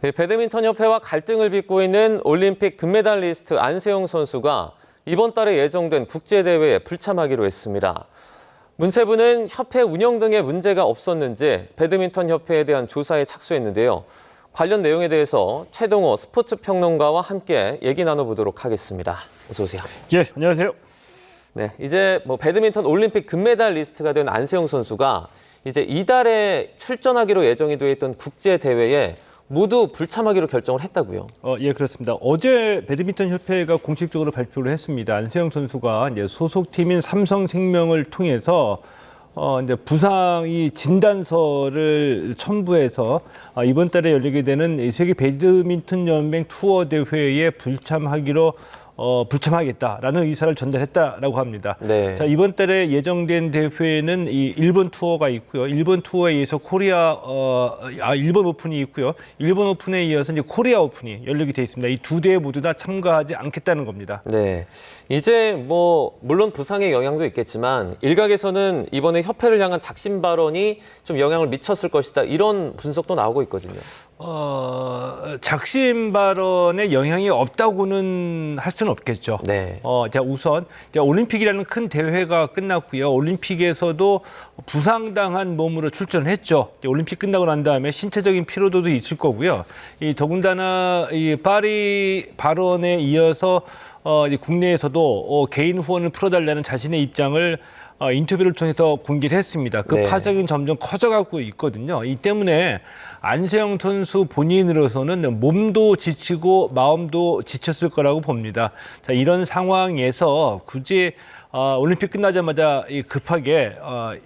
배드민턴 협회와 갈등을 빚고 있는 올림픽 금메달리스트 안세영 선수가 이번 달에 예정된 국제대회에 불참하기로 했습니다. 문체부는 협회 운영 등의 문제가 없었는지 배드민턴 협회에 대한 조사에 착수했는데요. 관련 내용에 대해서 최동호 스포츠 평론가와 함께 얘기 나눠보도록 하겠습니다. 어서 오세요. 예, 안녕하세요. 네, 이제 배드민턴 올림픽 금메달리스트가 된 안세영 선수가 이제 이달에 출전하기로 예정이 되어 있던 국제대회에 모두 불참하기로 결정을 했다고요. 예, 그렇습니다. 어제 배드민턴 협회가 공식적으로 발표를 했습니다. 안세영 선수가 이제 소속팀인 삼성생명을 통해서 이제 부상이 진단서를 첨부해서 이번 달에 열리게 되는 세계 배드민턴 연맹 투어 대회에 불참하겠다라는 의사를 전달했다라고 합니다. 네. 자, 이번 달에 예정된 대회는 이 일본 투어가 있고요. 일본 투어에 이어서 일본 오픈이 있고요. 일본 오픈에 이어서 이제 코리아 오픈이 열리게 돼 있습니다. 이 두 대회 모두 다 참가하지 않겠다는 겁니다. 네. 이제 물론 부상의 영향도 있겠지만 일각에서는 이번에 협회를 향한 작심 발언이 좀 영향을 미쳤을 것이다. 이런 분석도 나오고 있거든요. 작심 발언에 영향이 없다고는 할 수는 없겠죠. 네. 자, 우선 올림픽이라는 큰 대회가 끝났고요. 올림픽에서도 부상당한 몸으로 출전을 했죠. 올림픽 끝나고 난 다음에 신체적인 피로도도 있을 거고요. 더군다나 이 파리 발언에 이어서 국내에서도 개인 후원을 풀어달라는 자신의 입장을 인터뷰를 통해서 공개를 했습니다. 그 네. 파장이 점점 커져가고 있거든요. 이 때문에 안세영 선수 본인으로서는 몸도 지치고 마음도 지쳤을 거라고 봅니다. 자, 이런 상황에서 굳이 올림픽 끝나자마자 급하게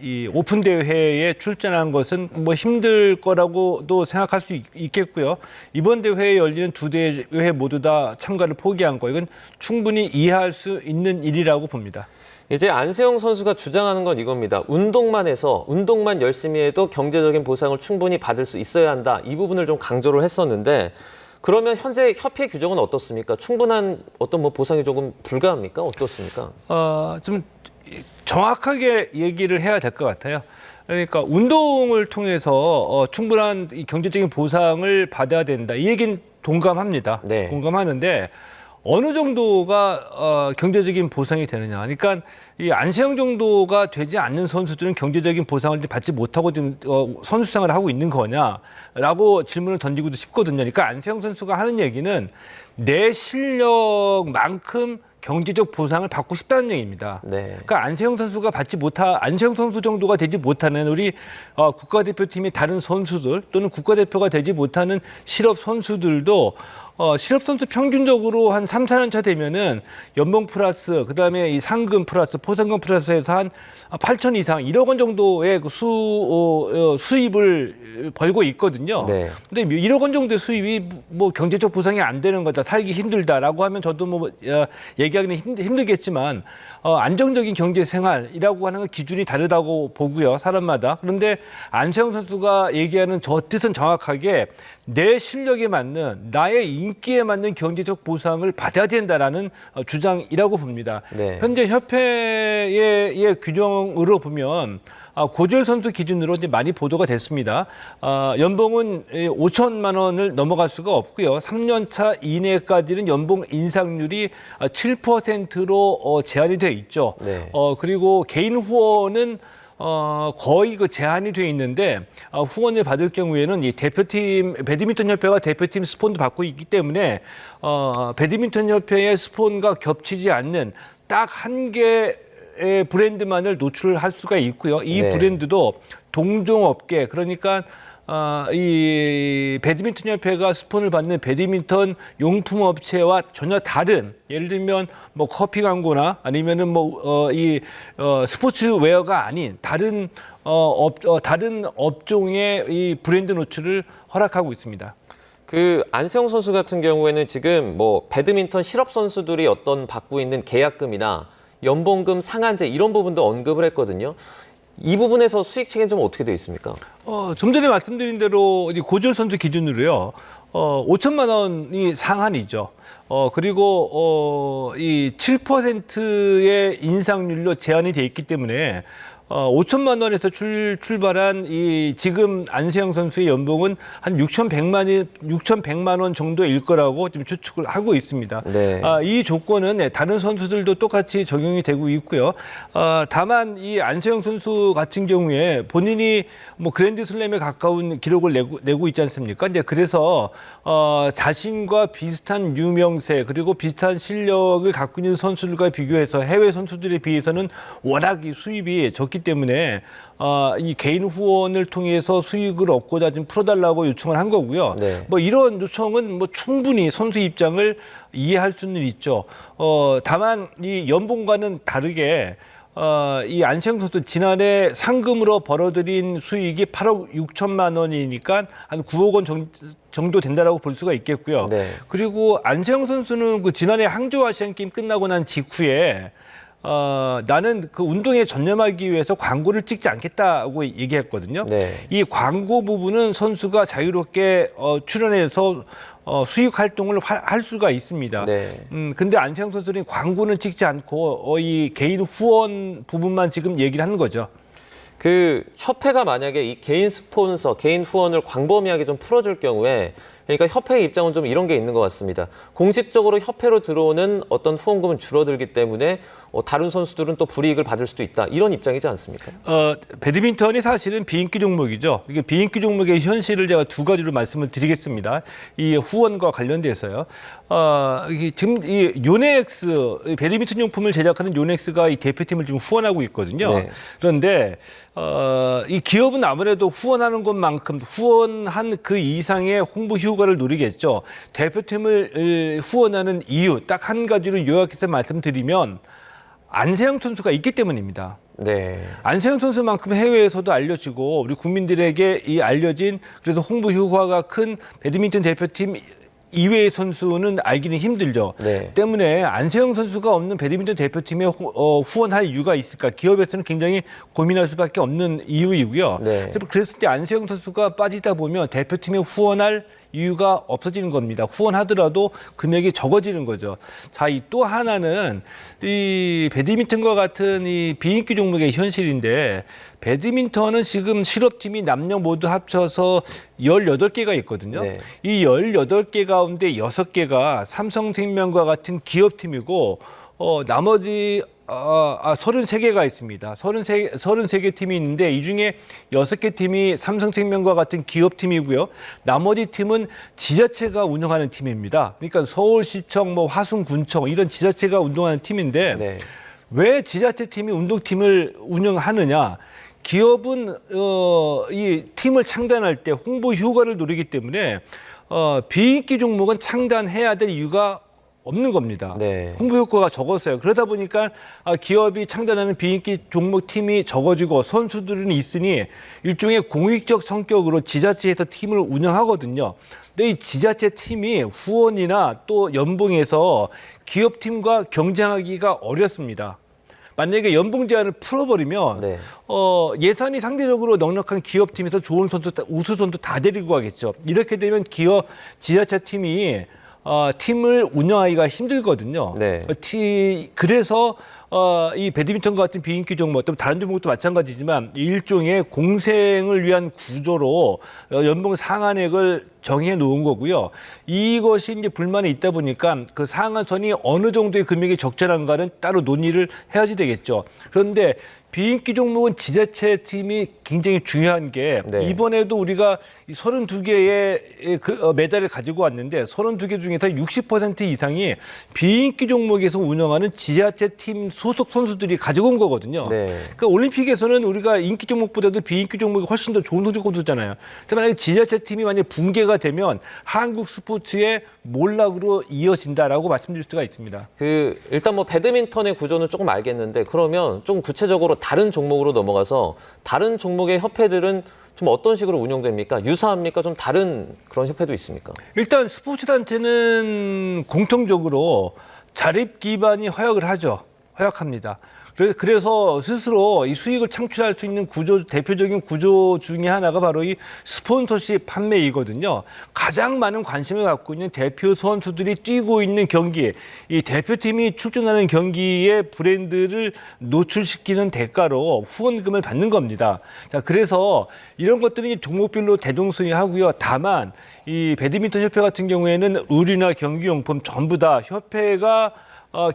이 오픈 대회에 출전한 것은 힘들 거라고도 생각할 수 있겠고요. 이번 대회에 열리는 두 대회 모두 다 참가를 포기한 거, 이건 충분히 이해할 수 있는 일이라고 봅니다. 이제 안세영 선수가 주장하는 건 이겁니다. 운동만 열심히 해도 경제적인 보상을 충분히 받을 수 있어야 한다. 이 부분을 좀 강조를 했었는데 그러면 현재 협회 규정은 어떻습니까? 충분한 어떤 보상이 조금 불가합니까? 어떻습니까? 좀 정확하게 얘기를 해야 될 것 같아요. 그러니까 운동을 통해서 충분한 이 경제적인 보상을 받아야 된다. 이 얘기는 동감합니다. 네. 공감하는데 어느 정도가 경제적인 보상이 되느냐. 그러니까 이 안세영 정도가 되지 않는 선수들은 경제적인 보상을 받지 못하고 지금 선수 생활을 하고 있는 거냐라고 질문을 던지고도 싶거든요. 그러니까 안세영 선수가 하는 얘기는 내 실력만큼 경제적 보상을 받고 싶다는 얘기입니다. 네. 그러니까 안세영 선수 정도가 되지 못하는 우리 국가대표팀의 다른 선수들 또는 국가대표가 되지 못하는 실업 선수들도 실업 선수 평균적으로 한 3, 4년 차 되면은 연봉 플러스 그다음에 이 상금 플러스 포상금 플러스해서 한 8천 이상 1억 원 정도의 수입을 벌고 있거든요. 네. 근데 1억 원 정도의 수입이 경제적 보상이 안 되는 거다. 살기 힘들다라고 하면 저도 얘기하기는 힘들겠지만 안정적인 경제 생활이라고 하는 기준이 다르다고 보고요. 사람마다. 그런데 안세영 선수가 얘기하는 저 뜻은 정확하게 내 실력에 맞는 나의 인기에 맞는 경제적 보상을 받아야 된다라는 주장이라고 봅니다. 네. 현재 협회의 규정으로 보면 고졸 선수 기준으로 이제 많이 보도가 됐습니다. 연봉은 5천만 원을 넘어갈 수가 없고요. 3년 차 이내까지는 연봉 인상률이 7%로 제한이 돼 있죠. 네. 그리고 개인 후원은 거의 제한이 돼 있는데 후원을 받을 경우에는 이 대표팀 배드민턴 협회가 대표팀 스폰도 받고 있기 때문에 배드민턴 협회의 스폰과 겹치지 않는 딱 한 개의 브랜드만을 노출을 할 수가 있고요. 이 네. 브랜드도 동종업계, 그러니까 이 배드민턴 협회가 스폰을 받는 배드민턴 용품 업체와 전혀 다른, 예를 들면 커피 광고나 아니면은 스포츠웨어가 아닌 다른 업종의 이 브랜드 노출을 허락하고 있습니다. 그 안세영 선수 같은 경우에는 지금 배드민턴 실업 선수들이 어떤 받고 있는 계약금이나 연봉금 상한제 이런 부분도 언급을 했거든요. 이 부분에서 수익 책임 좀 어떻게 되어 있습니까? 좀 전에 말씀드린 대로 고졸 선수 기준으로요. 5천만 원이 상한이죠. 그리고 이 7%의 인상률로 제한이 돼 있기 때문에 5천만 원에서 출발한 이 지금 안세영 선수의 연봉은 한 6,100만 원 정도일 거라고 지금 추측을 하고 있습니다. 네. 이 조건은 다른 선수들도 똑같이 적용이 되고 있고요. 다만 이 안세영 선수 같은 경우에 본인이 뭐 그랜드슬램에 가까운 기록을 내고 있지 않습니까? 근데 그래서 자신과 비슷한 유명세 그리고 비슷한 실력을 갖고 있는 선수들과 비교해서 해외 선수들에 비해서는 워낙 이 수입이 적기 때문에 이 개인 후원을 통해서 수익을 얻고자 좀 풀어달라고 요청을 한 거고요. 네. 뭐 이런 요청은 뭐 충분히 선수 입장을 이해할 수는 있죠. 다만 이 연봉과는 다르게 이 안세영 선수 지난해 상금으로 벌어들인 수익이 8억 6천만 원이니까 한 9억 원 정도 된다라고 볼 수가 있겠고요. 네. 그리고 안세영 선수는 그 지난해 항저우 아시안 게임 끝나고 난 직후에 나는 그 운동에 전념하기 위해서 광고를 찍지 않겠다고 얘기했거든요. 네. 이 광고 부분은 선수가 자유롭게 출연해서 수익 활동을 할 수가 있습니다. 네. 근데 안세영 선수는 광고는 찍지 않고 이 개인 후원 부분만 지금 얘기를 하는 거죠. 그 협회가 만약에 이 개인 스폰서, 개인 후원을 광범위하게 좀 풀어줄 경우에 그러니까 협회의 입장은 좀 이런 게 있는 것 같습니다. 공식적으로 협회로 들어오는 어떤 후원금은 줄어들기 때문에 다른 선수들은 또 불이익을 받을 수도 있다. 이런 입장이지 않습니까? 배드민턴이 사실은 비인기 종목이죠. 이게 비인기 종목의 현실을 제가 두 가지로 말씀을 드리겠습니다. 이 후원과 관련돼서요. 이게 지금 이 요넥스 배드민턴 용품을 제작하는 요넥스가 이 대표팀을 지금 후원하고 있거든요. 네. 그런데 이 기업은 아무래도 후원하는 것만큼 후원한 그 이상의 홍보 효과를 노리겠죠. 대표팀을 후원하는 이유 딱 한 가지로 요약해서 말씀드리면 안세영 선수가 있기 때문입니다. 네. 안세영 선수만큼 해외에서도 알려지고 우리 국민들에게 이 알려진 그래서 홍보 효과가 큰 배드민턴 대표팀 이외의 선수는 알기는 힘들죠. 네. 때문에 안세영 선수가 없는 배드민턴 대표팀에 후원할 이유가 있을까? 기업에서는 굉장히 고민할 수밖에 없는 이유이고요. 네. 그랬을 때 안세영 선수가 빠지다 보면 대표팀에 후원할 이유가 없어지는 겁니다. 후원하더라도 금액이 적어지는 거죠. 자, 이 또 하나는 이 배드민턴과 같은 이 비인기 종목의 현실인데 배드민턴은 지금 실업팀이 남녀 모두 합쳐서 18개가 있거든요. 네. 이 18개 가운데 6개가 삼성생명과 같은 기업팀이고 나머지 33개가 있습니다. 33개 팀이 있는데 이 중에 6개 팀이 삼성생명과 같은 기업팀이고요. 나머지 팀은 지자체가 운영하는 팀입니다. 그러니까 서울시청, 뭐 화순군청 이런 지자체가 운영하는 팀인데 네. 왜 지자체 팀이 운동팀을 운영하느냐? 기업은 이 팀을 창단할 때 홍보 효과를 노리기 때문에 비인기 종목은 창단해야 될 이유가 없는 겁니다. 네. 홍보 효과가 적었어요. 그러다 보니까 기업이 창단하는 비인기 종목 팀이 적어지고 선수들은 있으니 일종의 공익적 성격으로 지자체에서 팀을 운영하거든요. 근데 이 지자체 팀이 후원이나 또 연봉에서 기업 팀과 경쟁하기가 어렵습니다. 만약에 연봉 제한을 풀어버리면 네. 예산이 상대적으로 넉넉한 기업팀에서 좋은 선수, 우수 선수 다 데리고 가겠죠. 이렇게 되면 지자체 팀이 팀을 운영하기가 힘들거든요. 네. 그래서 이 배드민턴과 같은 비인기 종목, 또 다른 종목도 마찬가지지만 일종의 공생을 위한 구조로 연봉 상한액을 정해 놓은 거고요. 이것이 이제 불만이 있다 보니까 그 상한선이 어느 정도의 금액이 적절한가는 따로 논의를 해야지 되겠죠. 그런데 비인기 종목은 지자체 팀이 굉장히 중요한 게 네. 이번에도 우리가 32개의 메달을 가지고 왔는데 32개 중에서 60% 이상이 비인기 종목에서 운영하는 지자체 팀 소속 선수들이 가지고 온 거거든요. 네. 그러니까 올림픽에서는 우리가 인기 종목보다도 비인기 종목이 훨씬 더 좋은 성적 거두잖아요. 근데 만약에 지자체 팀이 만약에 붕괴가 되면 한국 스포츠의 몰락으로 이어진다라고 말씀드릴 수가 있습니다. 일단 뭐 배드민턴의 구조는 조금 알겠는데 그러면 좀 구체적으로 다른 종목으로 넘어가서 다른 종목의 협회들은 좀 어떤 식으로 운영됩니까? 유사합니까? 좀 다른 그런 협회도 있습니까? 일단 스포츠 단체는 공통적으로 자립 기반이 허약을 하죠. 허약합니다. 그래서 스스로 이 수익을 창출할 수 있는 대표적인 구조 중에 하나가 바로 이 스폰서십 판매이거든요. 가장 많은 관심을 갖고 있는 대표 선수들이 뛰고 있는 경기, 이 대표팀이 출전하는 경기에 브랜드를 노출시키는 대가로 후원금을 받는 겁니다. 자, 그래서 이런 것들이 종목별로 대동소이하고요. 다만 이 배드민턴 협회 같은 경우에는 의류나 경기용품 전부 다 협회가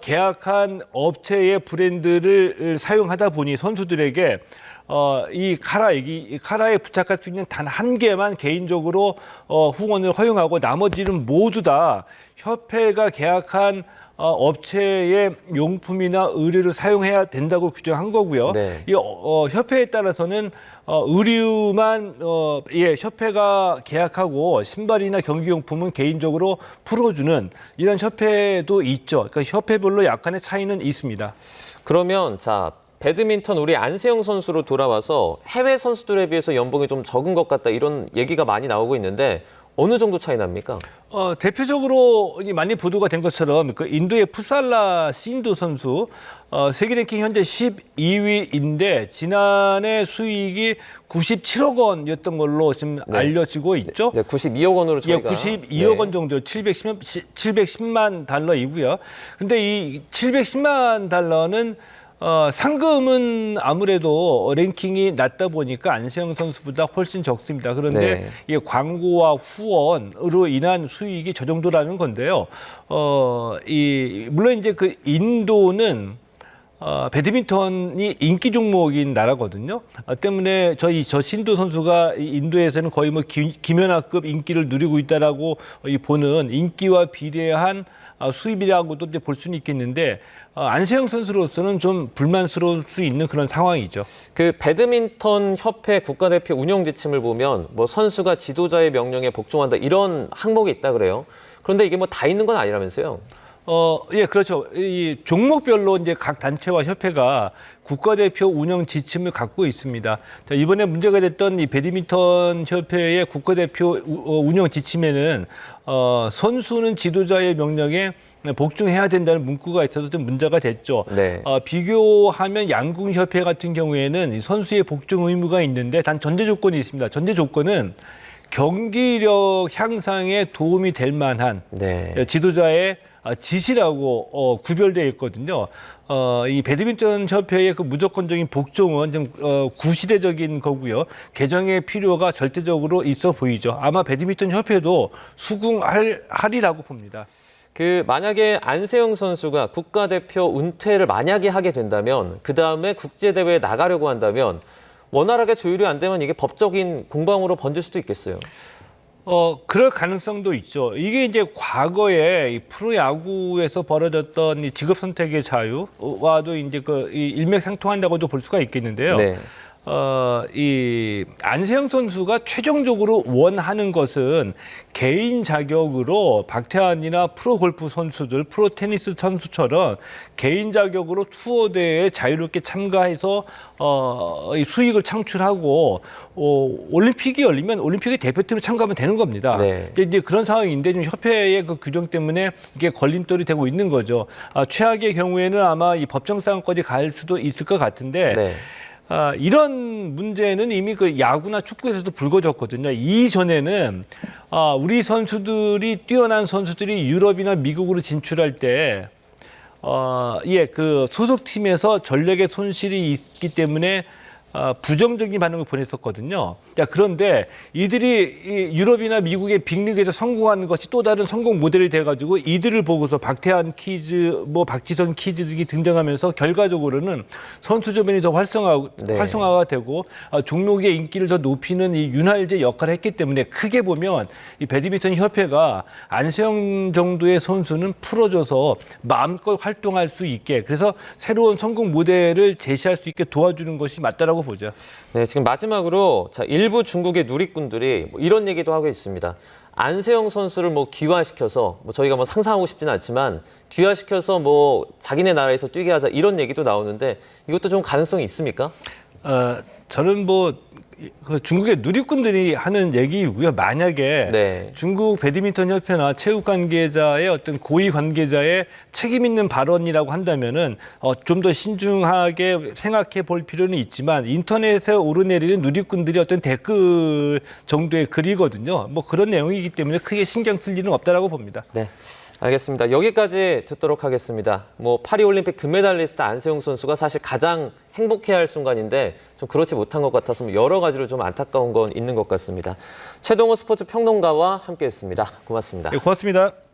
계약한 업체의 브랜드를 사용하다 보니 선수들에게 이 카라에 부착할 수 있는 단 한 개만 개인적으로 후원을 허용하고 나머지는 모두 다 협회가 계약한 업체의 용품이나 의류를 사용해야 된다고 규정한 거고요. 네. 이 협회에 따라서는 의류만 협회가 계약하고 신발이나 경기용품은 개인적으로 풀어주는 이런 협회도 있죠. 그러니까 협회별로 약간의 차이는 있습니다. 그러면 자, 배드민턴 우리 안세영 선수로 돌아와서 해외 선수들에 비해서 연봉이 좀 적은 것 같다 이런 얘기가 많이 나오고 있는데 어느 정도 차이 납니까? 대표적으로 많이 보도가 된 것처럼 그 인도의 푸살라 신도 선수 세계 랭킹 현재 12위인데 지난해 수익이 97억 원이었던 걸로 지금 알려지고 있죠. 네, 92억 원으로 저희가 92억 원 정도, 710만 달러이고요. 근데 이 710만 달러는 상금은 아무래도 랭킹이 낮다 보니까 안세영 선수보다 훨씬 적습니다. 그런데 네. 이 광고와 후원으로 인한 수익이 저 정도라는 건데요. 물론 이제 그 인도는 배드민턴이 인기 종목인 나라거든요. 때문에 저 신도 선수가 인도에서는 거의 뭐 김연아급 인기를 누리고 있다라고 보는 인기와 비례한 수입이라고도 볼 수는 있겠는데 안세영 선수로서는 좀 불만스러울 수 있는 그런 상황이죠. 그 배드민턴 협회 국가대표 운영 지침을 보면 뭐 선수가 지도자의 명령에 복종한다 이런 항목이 있다 그래요. 그런데 이게 뭐 다 있는 건 아니라면서요? 예, 그렇죠. 이 종목별로 이제 각 단체와 협회가 국가대표 운영 지침을 갖고 있습니다. 자, 이번에 문제가 됐던 이 배드민턴 협회의 국가대표 운영 지침에는 선수는 지도자의 명령에 복종해야 된다는 문구가 있어서 좀 문제가 됐죠. 네. 비교하면 양궁협회 같은 경우에는 이 선수의 복종 의무가 있는데 단 전제 조건이 있습니다. 전제 조건은 경기력 향상에 도움이 될 만한 네. 지도자의 지시라고 구별되어 있거든요. 이 배드민턴 협회의 그 무조건적인 복종은 좀 구시대적인 거고요. 개정의 필요가 절대적으로 있어 보이죠. 아마 배드민턴 협회도 수긍하리라고 봅니다. 그 만약에 안세영 선수가 국가대표 은퇴를 만약에 하게 된다면 그 다음에 국제대회에 나가려고 한다면 원활하게 조율이 안 되면 이게 법적인 공방으로 번질 수도 있겠어요. 그럴 가능성도 있죠. 이게 이제 과거에 이 프로야구에서 벌어졌던 이 직업 선택의 자유와도 이제 이 일맥상통한다고도 볼 수가 있겠는데요. 네. 이 안세영 선수가 최종적으로 원하는 것은 개인 자격으로 박태환이나 프로골프 선수들, 프로 테니스 선수처럼 개인 자격으로 투어 대회에 자유롭게 참가해서 이 수익을 창출하고 올림픽이 열리면 올림픽의 대표팀으로 참가하면 되는 겁니다. 네. 이제 그런 상황인데 지금 협회의 그 규정 때문에 이게 걸림돌이 되고 있는 거죠. 최악의 경우에는 아마 이 법정 싸움까지 갈 수도 있을 것 같은데. 네. 이런 문제는 이미 그 야구나 축구에서도 불거졌거든요. 이전에는 우리 선수들이 뛰어난 선수들이 유럽이나 미국으로 진출할 때 그 소속팀에서 전력의 손실이 있기 때문에 부정적인 반응을 보냈었거든요. 그런데 이들이 유럽이나 미국의 빅리그에서 성공하는 것이 또 다른 성공 모델이 돼가지고 이들을 보고서 박태환 키즈, 박지성 키즈들이 등장하면서 결과적으로는 선수 조변이 더 활성화가 되고 종목의 인기를 더 높이는 이 윤활제 역할을 했기 때문에 크게 보면 이 배드민턴 협회가 안세영 정도의 선수는 풀어줘서 마음껏 활동할 수 있게 그래서 새로운 성공 모델을 제시할 수 있게 도와주는 것이 맞다라고 보죠. 네, 지금 마지막으로 자, 일부 중국의 누리꾼들이 뭐 이런 얘기도 하고 있습니다. 안세영 선수를 뭐 귀화시켜서 저희가 뭐 상상하고 싶지는 않지만 귀화시켜서 뭐 자기네 나라에서 뛰게 하자 이런 얘기도 나오는데 이것도 좀 가능성이 있습니까? 저는 그 중국의 누리꾼들이 하는 얘기이고요. 만약에 네. 중국 배드민턴 협회나 체육 관계자의 어떤 고위 관계자의 책임 있는 발언이라고 한다면은 좀 더 신중하게 생각해 볼 필요는 있지만 인터넷에 오르내리는 누리꾼들이 어떤 댓글 정도의 글이거든요. 그런 내용이기 때문에 크게 신경 쓸 일은 없다라고 봅니다. 네. 알겠습니다. 여기까지 듣도록 하겠습니다. 파리올림픽 금메달리스트 안세용 선수가 사실 가장 행복해야 할 순간인데 좀 그렇지 못한 것 같아서 여러 가지로 좀 안타까운 건 있는 것 같습니다. 최동호 스포츠 평론가와 함께했습니다. 고맙습니다. 네, 고맙습니다.